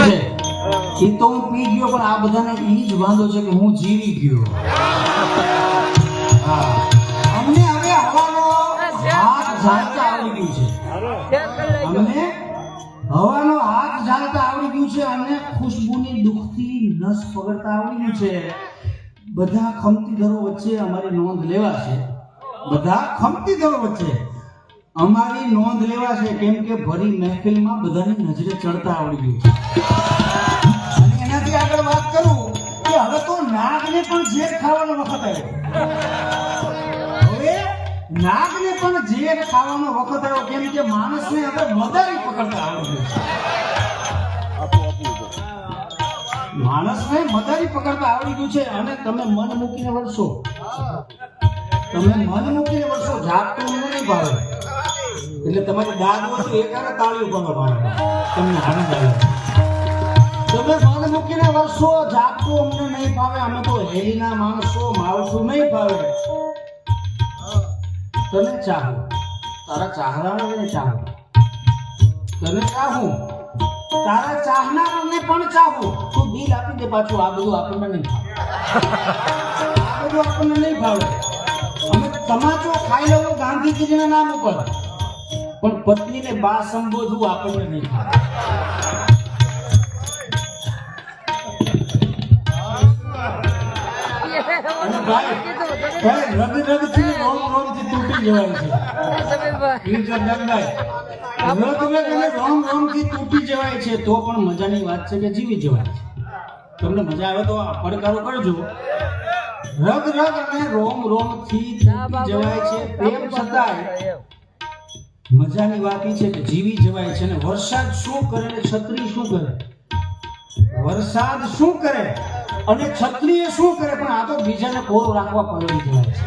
છે એ તો હું પી ગયો, પણ આ બધાને ઈ જ વાંધો છે કે હું જીવી ગયો. હા, અમને હવે હવાનો હાથ ઝાલતા આવડી ગયું છે. અમને હવાનો હાથ ઝાલતા આવડી ગયું છે અને ખુશ્બુની દુખતી નસ પકડતા આવડી ગયું છે. બધા ખમતીધરો વચ્ચે અમારી નોંધ લેવા છે. બધા ખમતીધરો વચ્ચે અમારી નોંધ લેવા છે, કેમ કે ભરી મહેફિલમાં બધાની નજરે ચડતા આવડી ગયું છે. અને એનાથી આગળ વાત કરું કે હવે તો નાગને પણ ઝેર ખાવાનો વખત આવ્યો. હવે નાગને પણ ઝેર ખાવાનો વખત આવ્યો, કેમ કે માણસને હવે મદારી પકડતા આવડી ગયું છે. માણસને મદારી પકડતા આવડી ગયું છે. અને તમે મન મૂકીને વળશો, જાગતું નહીં ભાવે એટલે તમારી દાદો છે એકાને તાળીઓ પગો મારે તમને આનંદ આવે. તમે મન મૂકીને વળશો, જાગતું અમને નહીં ભાવે, અમે તો હેલીના માણસો, માવઠું નહીં ભાવે. તને ચાહું, તારા ચાહનારને ચાહું, તને ચાહું, તારા ચાહનારને પણ ચાહું. તું દિલ આપી દે પાછું. આ બધું આપણને નહીં ભાવે. અમે તમાચો ખાઈ લેવો ગાંધીજીના નામ ઉપર, પણ પત્નીને બા સંબોધવું આપણને નહીં ભાવે. અને ભાઈ રગથી રોમથી તૂટી જવાય છે. રોમથી તૂટી જવાય છે તો પણ મજાની વાત છે કે જીવી જવાય છે. તમને મજા આવે તો પડકારો કરજો. રગ અને રોમથી તૂટી જવાય છે, તેમ છતાંય મજાની વાત એ છે કે જીવી જવાય છે. અને વરસાદ શું કરે ને છત્રી શું કરે? વરસાદ શું કરે અને છત્રી શું કરે? પણ આ તો બીજાને કોરો રાખવા પડી જવાય છે.